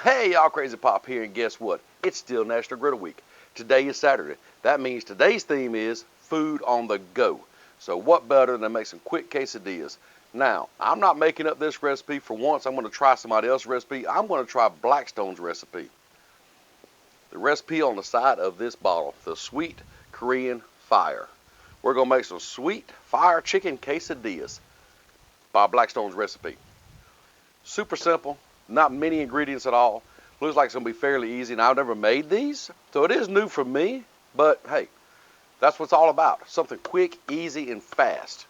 Hey, y'all, Crazy Pop here, and guess what? It's still National Griddle Week. Today is Saturday. That means today's theme is food on the go. So what better than to make some quick quesadillas? Now, I'm not making up this recipe. For once, I'm going to try somebody else's recipe. I'm going to try Blackstone's recipe. The recipe on the side of this bottle, the Sweet Fire. We're going to make some Sweet Fire Chicken Quesadillas by Blackstone's recipe. Super simple. Not many ingredients at all. Looks like it's going to be fairly easy, and I've never made these, so it is new for me, but hey, that's what it's all about. Something quick, easy, and fast.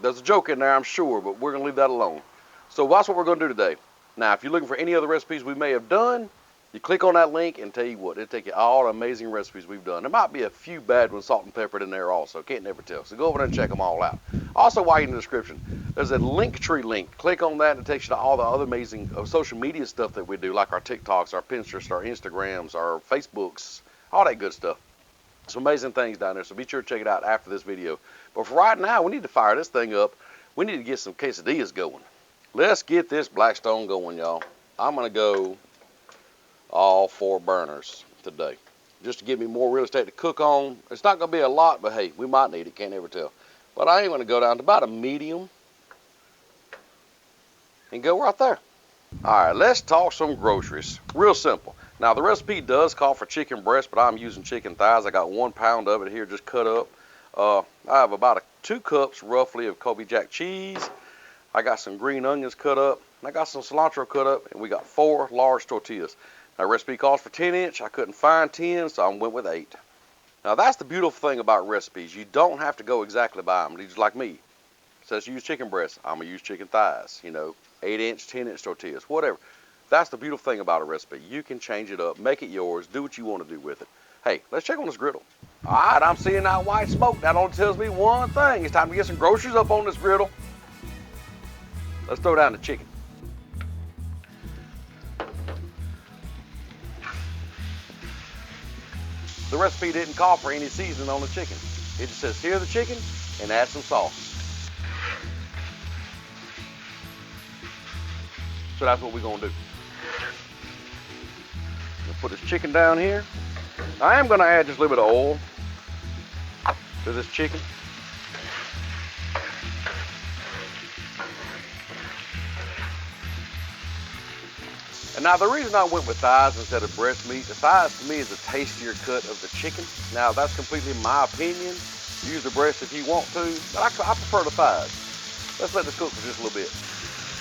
There's a joke in there, I'm sure, but we're going to leave that alone. So that's what we're going to do today. Now, if you're looking for any other recipes we may have done, you click on that link and tell you what, it'll take you all the amazing recipes we've done. There might be a few bad ones, salt and peppered in there also, can't never tell. So go over there and check them all out. Also, while you're in the description, there's a Linktree link. Click on that and it takes you to all the other amazing social media stuff that we do, like our TikToks, our Pinterest, our Instagrams, our Facebooks, all that good stuff. Some amazing things down there, so be sure to check it out after this video. But for right now, we need to fire this thing up. We need to get some quesadillas going. Let's get this Blackstone going, y'all. I'm going to go all 4 burners today, just to give me more real estate to cook on. It's not going to be a lot, but hey, we might need it, can't ever tell. But I am going to go down to about a medium and go right there. All right, let's talk some groceries. Real simple. Now, the recipe does call for chicken breast, but I'm using chicken thighs. I got 1 pound of it here just cut up. I have about 2 cups roughly of Kobe Jack cheese. I got some green onions cut up. And I got some cilantro cut up, and we got 4 large tortillas. Now, recipe calls for 10-inch. I couldn't find 10, so I went with 8. Now, that's the beautiful thing about recipes. You don't have to go exactly by them. Just like me. It says use chicken breast. I'm going to use chicken thighs. 8-inch, 10-inch tortillas, whatever. That's the beautiful thing about a recipe. You can change it up, make it yours, do what you want to do with it. Hey, let's check on this griddle. All right, I'm seeing that white smoke. That only tells me one thing. It's time to get some groceries up on this griddle. Let's throw down the chicken. The recipe didn't call for any seasoning on the chicken. It just says sear the chicken and add some sauce. So that's what we're gonna do. We'll put this chicken down here. I am gonna add just a little bit of oil to this chicken. And now the reason I went with thighs instead of breast meat, the thighs to me is a tastier cut of the chicken. Now that's completely my opinion. Use the breast if you want to, but I prefer the thighs. Let's let this cook for just a little bit.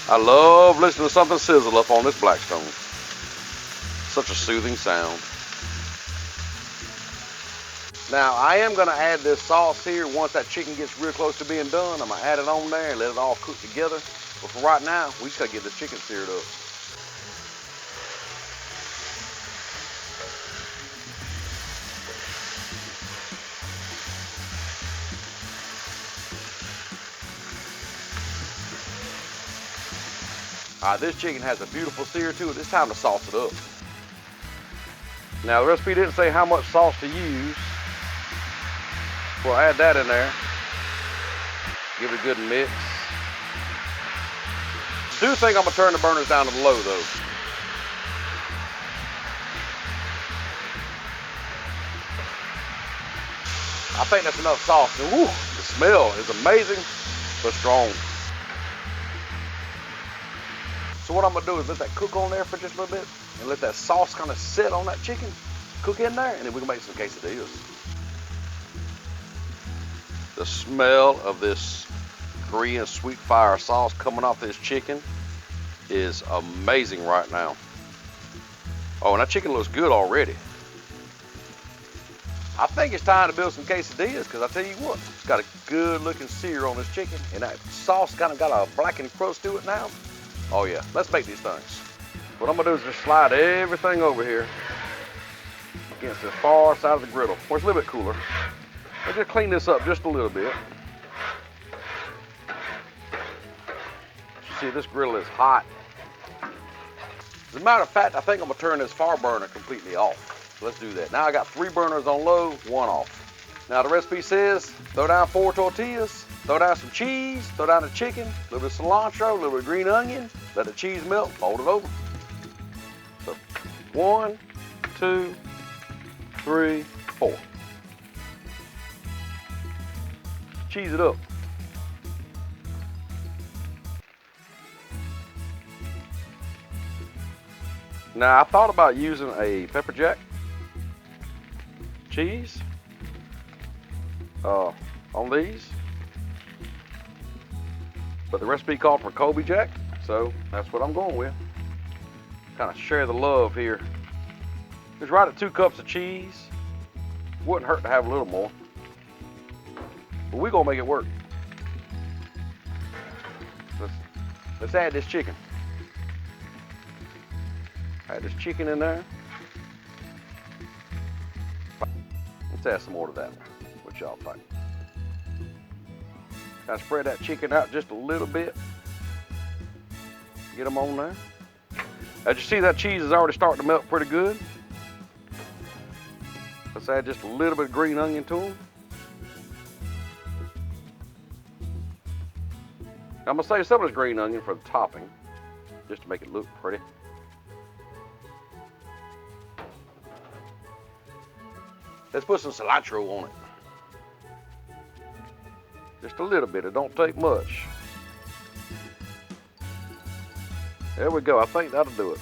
I love listening to something sizzle up on this Blackstone. Such a soothing sound. Now I am gonna add this sauce here once that chicken gets real close to being done. I'm gonna add it on there and let it all cook together. But for right now, we just gotta get the chicken seared up. This chicken has a beautiful sear to it. It's time to sauce it up. Now, the recipe didn't say how much sauce to use. We'll add that in there. Give it a good mix. Do think I'm gonna turn the burners down to the low though. I think that's enough sauce. And woo, the smell is amazing, but strong. So what I'm gonna do is let that cook on there for just a little bit and let that sauce kind of sit on that chicken, cook in there, and then we can make some quesadillas. The smell of this Korean sweet fire sauce coming off this chicken is amazing right now. Oh, and that chicken looks good already. I think it's time to build some quesadillas because I tell you what, it's got a good looking sear on this chicken and that sauce kind of got a blackened crust to it now. Oh yeah, let's make these things. What I'm gonna do is just slide everything over here against the far side of the griddle, where it's a little bit cooler. Let's just clean this up just a little bit. See, this griddle is hot. As a matter of fact, I think I'm gonna turn this far burner completely off. So let's do that. Now I got 3 burners on low, 1 off. Now the recipe says, throw down 4 tortillas, throw down some cheese, throw down the chicken, a little bit of cilantro, a little bit of green onion, let the cheese melt, fold it over. 1, 2, 3, 4. Cheese it up. Now I thought about using a pepper jack cheese on these, but the recipe called for Colby Jack, so that's what I'm going with. Kind of share the love here. It's right at 2 cups of cheese. Wouldn't hurt to have a little more, but we're gonna make it work. Let's add this chicken. Add this chicken in there. Let's add some more to that one. What y'all think? Kind of spread that chicken out just a little bit. Get them on there. As you see, that cheese is already starting to melt pretty good. Let's add just a little bit of green onion to them. I'm gonna save some of this green onion for the topping, just to make it look pretty. Let's put some cilantro on it. Just a little bit, it don't take much. There we go, I think that'll do it.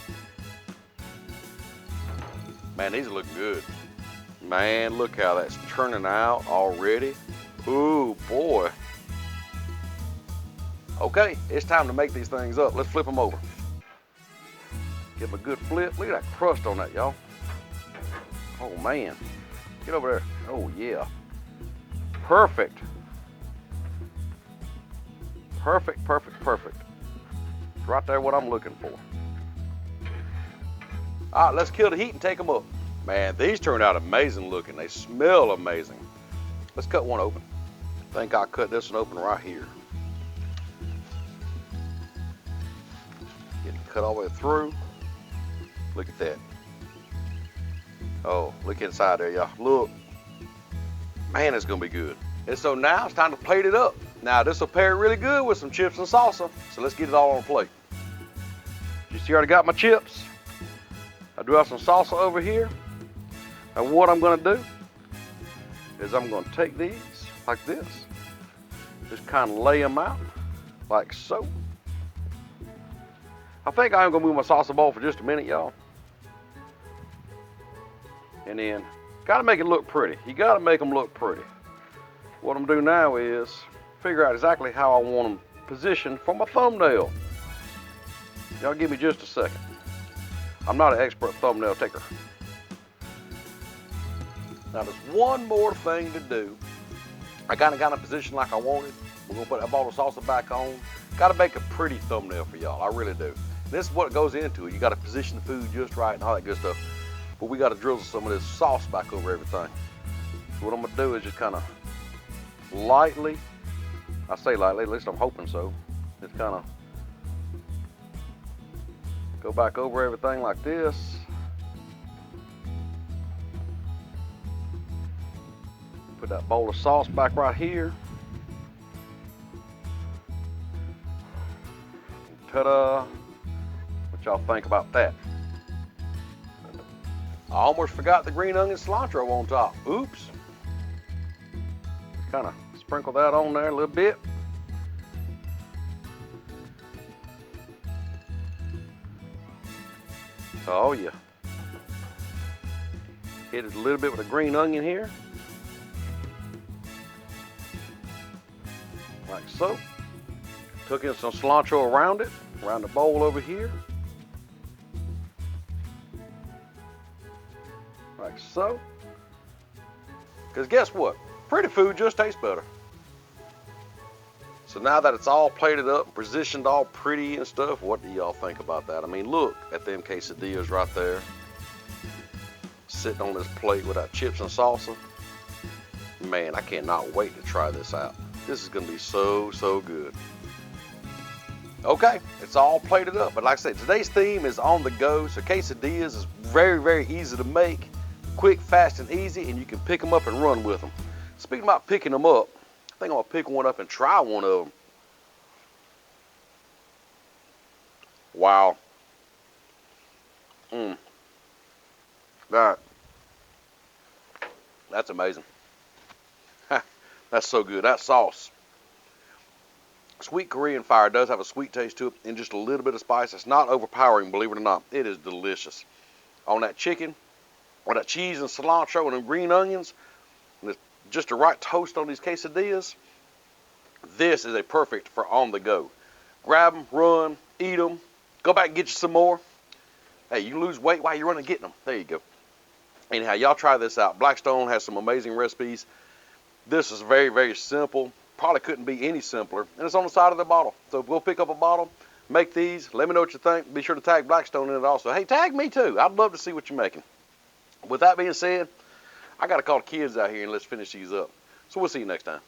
Man, these are looking good. Man, look how that's turning out already. Ooh, boy. Okay, it's time to make these things up. Let's flip them over. Give them a good flip. Look at that crust on that, y'all. Oh, man. Get over there. Oh, yeah. Perfect. Perfect, perfect, perfect. It's right there what I'm looking for. All right, let's kill the heat and take them up. Man, these turned out amazing looking. They smell amazing. Let's cut one open. I think I'll cut this one open right here. Get it cut all the way through. Look at that. Oh, look inside there, y'all. Look. Man, it's gonna be good. And so now it's time to plate it up. Now this will pair really good with some chips and salsa. So let's get it all on a plate. You see, I already got my chips. I do have some salsa over here. And what I'm gonna do is I'm gonna take these like this. Just kind of lay them out like so. I think I'm gonna move my salsa bowl for just a minute, y'all. And then, gotta make it look pretty. You gotta make them look pretty. What I'm doing now is figure out exactly how I want them positioned for my thumbnail. Y'all give me just a second. I'm not an expert thumbnail taker. Now there's one more thing to do. I kinda got in a position like I wanted. We're gonna put that bottle of salsa back on. Gotta make a pretty thumbnail for y'all, I really do. And this is what goes into it. You gotta position the food just right and all that good stuff. But we gotta drizzle some of this sauce back over everything. So what I'm gonna do is just kinda lightly, I say lightly, at least I'm hoping so. Just kinda go back over everything like this. Put that bowl of sauce back right here. Ta-da! What y'all think about that? I almost forgot the green onion cilantro on top. Oops. Just kind of sprinkle that on there a little bit. Oh yeah. Hit it a little bit with a green onion here. Like so. Took in some cilantro around it, around the bowl over here. Like so. Because guess what? Pretty food just tastes better. So now that it's all plated up and positioned all pretty and stuff, what do y'all think about that? I mean, look at them quesadillas right there. Sitting on this plate with our chips and salsa. Man, I cannot wait to try this out. This is gonna be so, so good. Okay, it's all plated up. But like I said, today's theme is on the go. So quesadillas is very, very easy to make. Quick, fast, and easy, and you can pick them up and run with them. Speaking about picking them up, I think I'm gonna pick one up and try one of them. Wow. All right. That's amazing. That's so good. That sauce. Sweet Korean fire does have a sweet taste to it and just a little bit of spice. It's not overpowering, believe it or not. It is delicious. On that chicken, or that cheese and cilantro and them green onions, and just the right toast on these quesadillas, this is a perfect for on the go. Grab them, run, eat them, go back and get you some more. Hey, you lose weight while you're running getting them. There you go. Anyhow, y'all try this out. Blackstone has some amazing recipes. This is very, very simple. Probably couldn't be any simpler. And it's on the side of the bottle. So go pick up a bottle, make these, let me know what you think. Be sure to tag Blackstone in it also. Hey, tag me too. I'd love to see what you're making. With that being said, I got to call the kids out here and let's finish these up. So we'll see you next time.